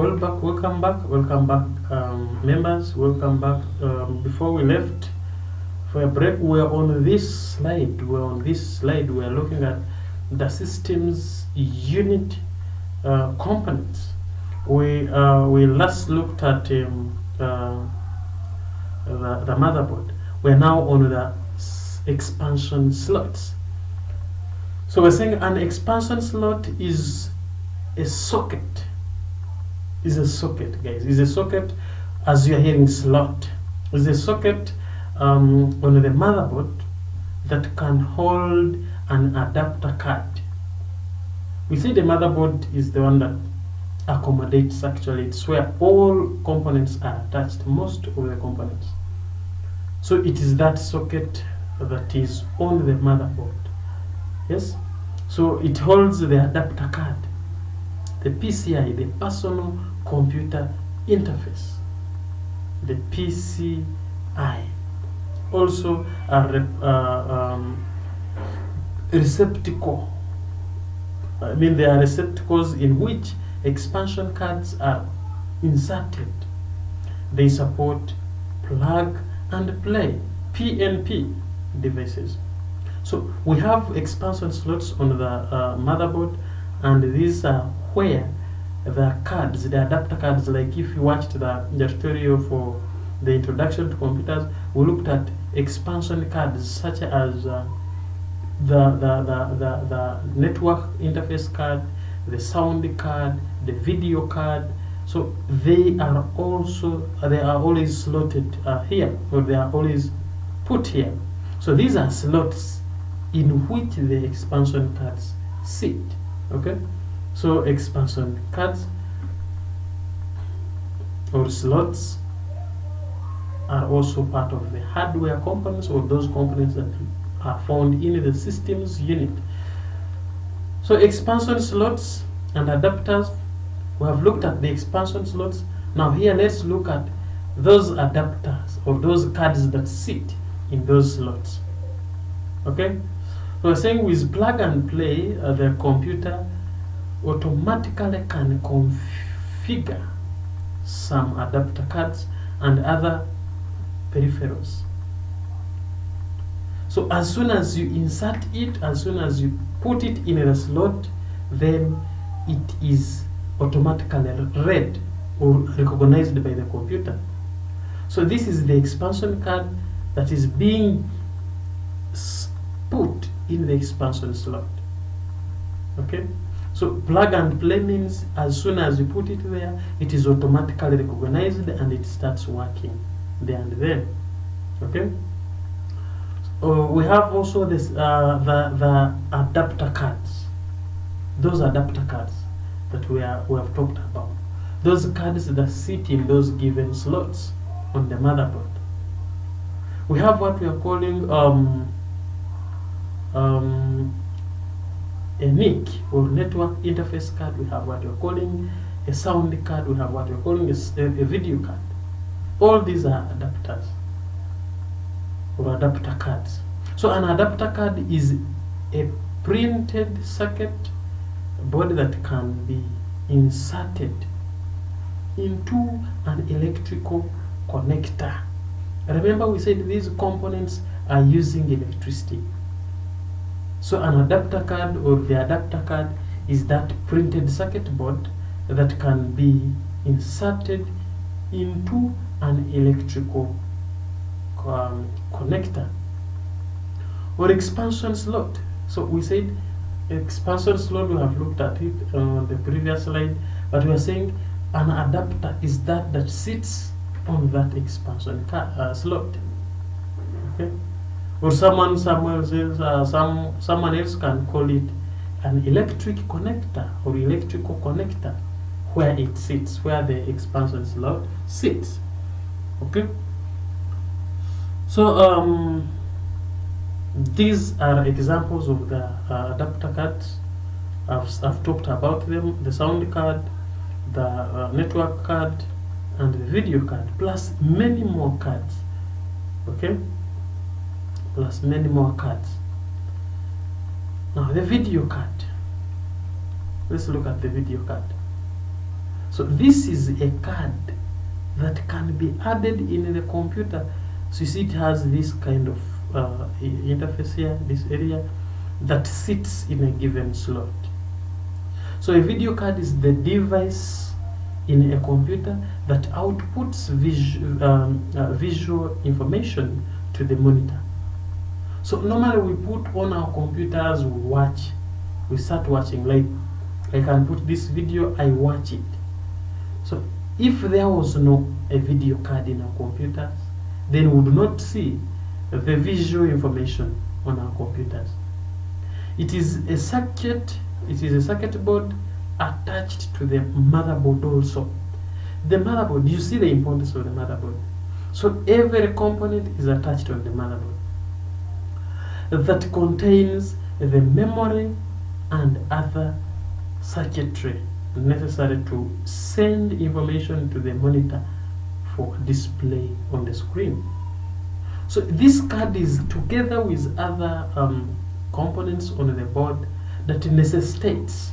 welcome back, members. Welcome back. Before we left for a break, we're on this slide. We're looking at the system's unit components. We last looked at the motherboard. We're now on the expansion slots. So we're saying an expansion slot is a socket. Is a socket, guys. Is a socket, as you are hearing slot. Is a socket on the motherboard that can hold an adapter card. We say the motherboard is the one that accommodates, actually. It's where all components are attached, most of the components. So it is that socket that is on the motherboard. Yes? So it holds the adapter card, the PCI, the personal computer interface, the PCI. Also a receptacle. I mean, there are receptacles in which expansion cards are inserted. They support plug and play, PNP devices. So we have expansion slots on the motherboard, and these are where the cards, the adapter cards, like if you watched the tutorial for the introduction to computers, we looked at expansion cards such as the network interface card, the sound card, the video card. So they are always slotted here, or they are always put here. So these are slots in which the expansion cards sit. Okay, so expansion cards or slots are also part of the hardware components, or those components that are found in the systems unit. So expansion slots and adapters, we have looked at the expansion slots. Now here let's look at those adapters or those cards that sit in those slots. Okay, so we're saying with plug and play, the computer automatically can configure some adapter cards and other peripherals. So as soon as you insert it, as soon as you put it in a slot, then it is automatically read or recognized by the computer. So this is the expansion card that is being put in the expansion slot. Okay, so plug and play means as soon as you put it there, it is automatically recognized and it starts working there and then. Okay, we have also this the adapter cards. Those adapter cards that we have talked about, those cards that sit in those given slots on the motherboard. We have what we are calling a NIC or network interface card. We have what we are calling a sound card. We have what we are calling a video card. All these are adapters or adapter cards. So an adapter card is a printed circuit board that can be inserted into an electrical connector. Remember, we said these components are using electricity. So an adapter card or the adapter card is that printed circuit board that can be inserted into an electrical connector or expansion slot. So we said expansion slot, we have looked at it on the previous slide, but we are saying an adapter is that sits on that expansion slot. Okay, or someone else can call it an electric connector or electrical connector, where it sits, where the expansion slot sits. Okay, so these are examples of the adapter cards. I've talked about them: the sound card, the network card, and the video card, plus many more cards. Okay, plus many more cards. Now the video card. Let's look at the video card. So this is a card that can be added in the computer. So you see it has this kind of interface here, this area that sits in a given slot. So a video card is the device in a computer that outputs visual information to the monitor. So normally we put on our computers, we start watching, like I can put this video, I watch it. So if there was no a video card in our computers, then we would not see the visual information on our computers. It is a circuit board attached to the motherboard also. The motherboard, you see the importance of the motherboard. So every component is attached on the motherboard that contains the memory and other circuitry necessary to send information to the monitor for display on the screen. So this card is together with other components on the board that necessitates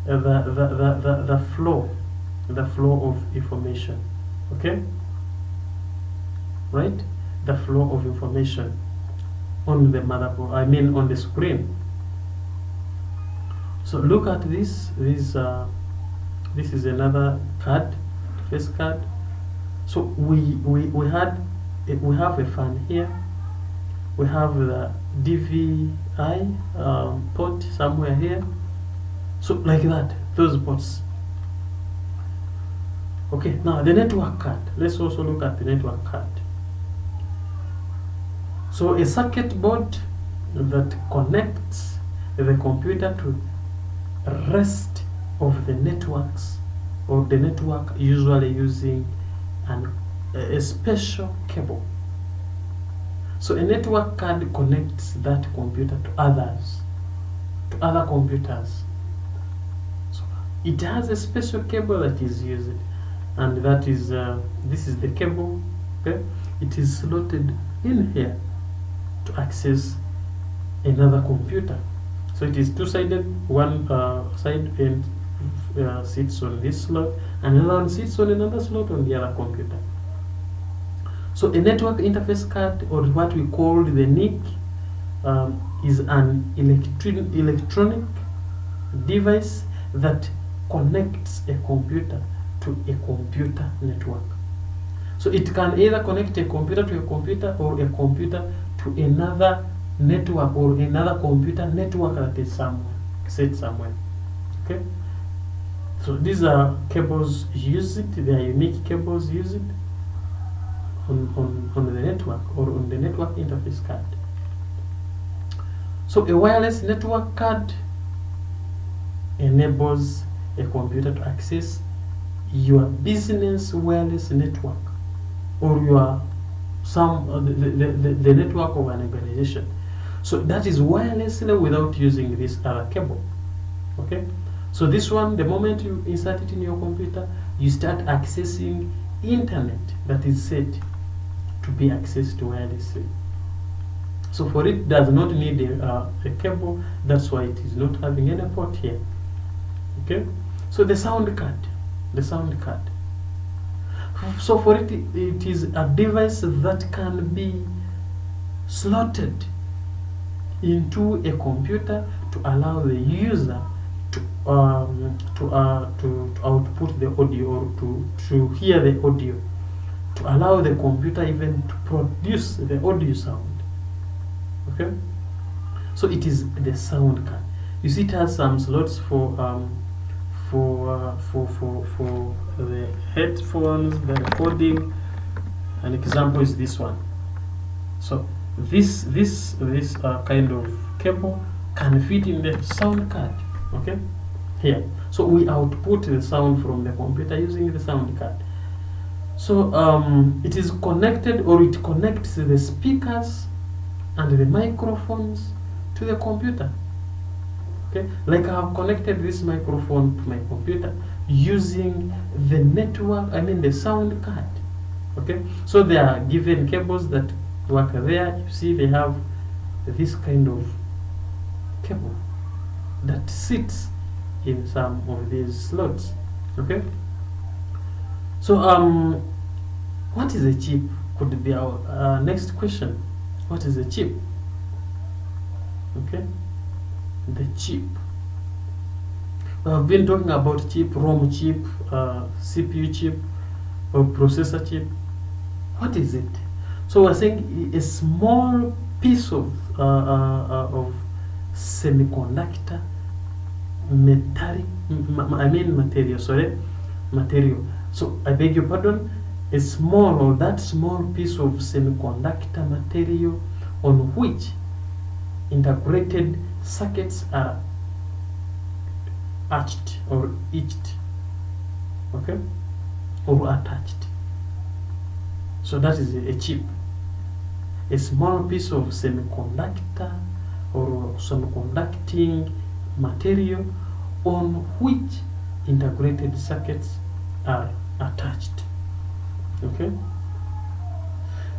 the flow of information. Okay, right? The flow of information on the motherboard, I mean on the screen. So look at this. This is another card, face card. So we have a fan here. We have the DVI port somewhere here. So like that, those ports. Okay, now the network card. Let's also look at the network card. So a circuit board that connects the computer to rest of the networks, or the network usually using a special cable. So a network card connects that computer to other computers. So it has a special cable that is used, and that is this is the cable. Okay, it is slotted in here to access another computer. So it is two-sided. One side end sits on this slot, and another one sits on another slot on the other computer. So a network interface card, or what we call the NIC, is an electronic device that connects a computer to a computer network. So it can either connect a computer to a computer, or a computer to another network, or another computer network that is set somewhere. Okay, so these are cables used. They are unique cables used on the network, or on the network interface card. So a wireless network card enables a computer to access your business wireless network, or your the network of an organization. So that is wirelessly without using this other cable. Okay, so this one, the moment you insert it in your computer, you start accessing internet that is set to be accessed wirelessly. So for it does not need a cable. That's why it is not having any port here. Okay, so the sound card. So for it, it is a device that can be slotted into a computer to allow the user to output the audio, or to hear the audio, to allow the computer even to produce the audio sound. Okay, so it is the sound card. You see, it has some slots for the headphones, the recording. An example is this one. So this kind of cable can fit in the sound card. Okay, here. So we output the sound from the computer using the sound card. So it is connected, or it connects the speakers and the microphones to the computer. Okay, like I have connected this microphone to my computer using the network, I mean the sound card. Okay, so there are given cables that work there. You see, they have this kind of cable that sits in some of these slots. Okay, So what is a chip? Could be our next question. What is a chip? Okay, the chip. We have been talking about chip, ROM chip, CPU chip, or processor chip. What is it? So we're saying a small piece of semiconductor material. So I beg your pardon. A small or that small piece of semiconductor material on which integrated circuits are etched or etched, okay, or attached. So that is a chip, a small piece of semiconductor or semiconducting material on which integrated circuits are attached. Okay,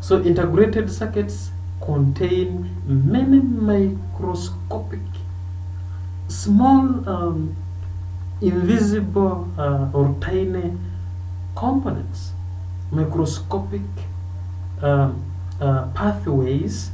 so integrated circuits contain many microscopic, small, invisible or tiny components, microscopic pathways,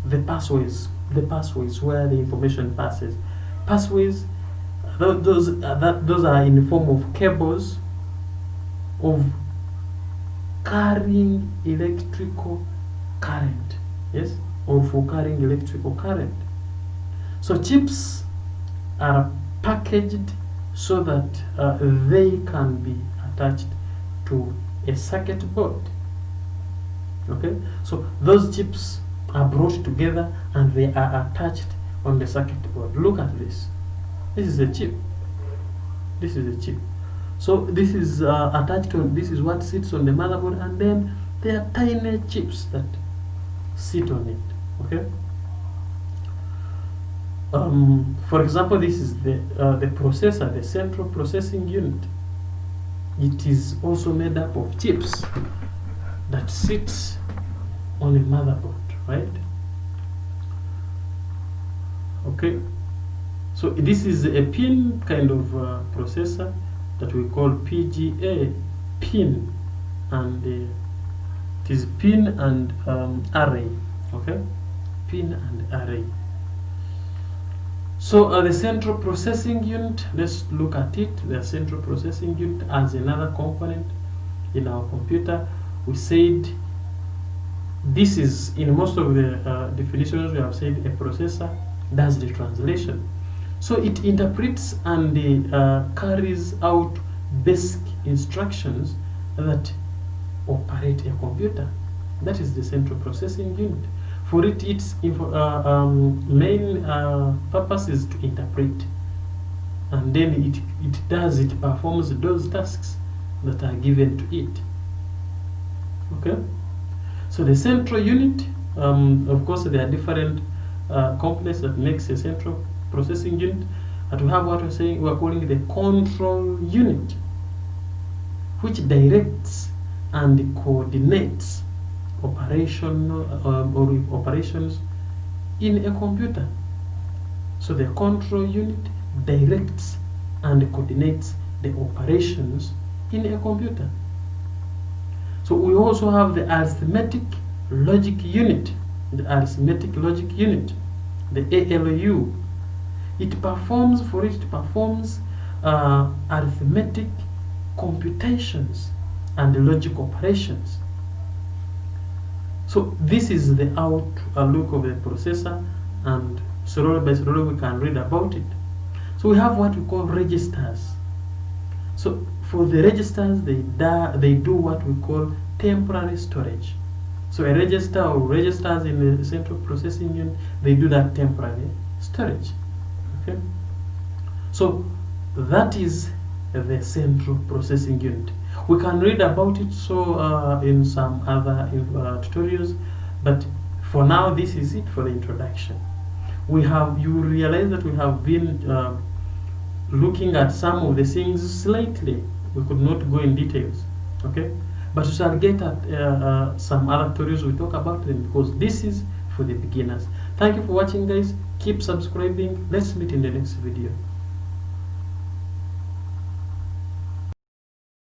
the pathways where the information passes. Pathways, those are in the form of cables of carrying electrical current, yes, or for carrying electrical current. So chips are packaged so that they can be attached to a circuit board. Okay, so those chips are brought together and they are attached on the circuit board. Look at this. This is a chip. This is a chip. So this is attached to, this is what sits on the motherboard, and then there are tiny chips that sit on it. Okay. For example, this is the processor, the central processing unit. It is also made up of chips that sits on a motherboard, right? Okay. So this is a pin kind of processor that we call PGA, pin, and it is pin and array. Okay, pin and array. So the central processing unit, let's look at it. The central processing unit as another component in our computer. We said this is, in most of the definitions we have said, a processor does the translation. So it interprets and carries out basic instructions that operate a computer. That is the central processing unit. For it, its main purpose is to interpret, and then it performs those tasks that are given to it. Okay. So the central unit, of course, there are different components that makes a central processing unit, but we have what we're calling the control unit, which directs and coordinates operations in a computer. So the control unit directs and coordinates the operations in a computer. So we also have the arithmetic logic unit, the ALU. It performs arithmetic computations and logic operations. So this is the outlook of the processor, and slowly by slowly we can read about it. So we have what we call registers. So for the registers, they do what we call temporary storage. So a register or registers in the central processing unit, they do that temporary storage. Okay. So that is the central processing unit. We can read about it in some other tutorials, but for now this is it for the introduction. You realize that we have been looking at some of the things slightly. We could not go in details, okay, but we shall get at some other tutorials. We talk about them because this is for the beginners. Thank you for watching, guys. Keep subscribing. Let's meet in the next video.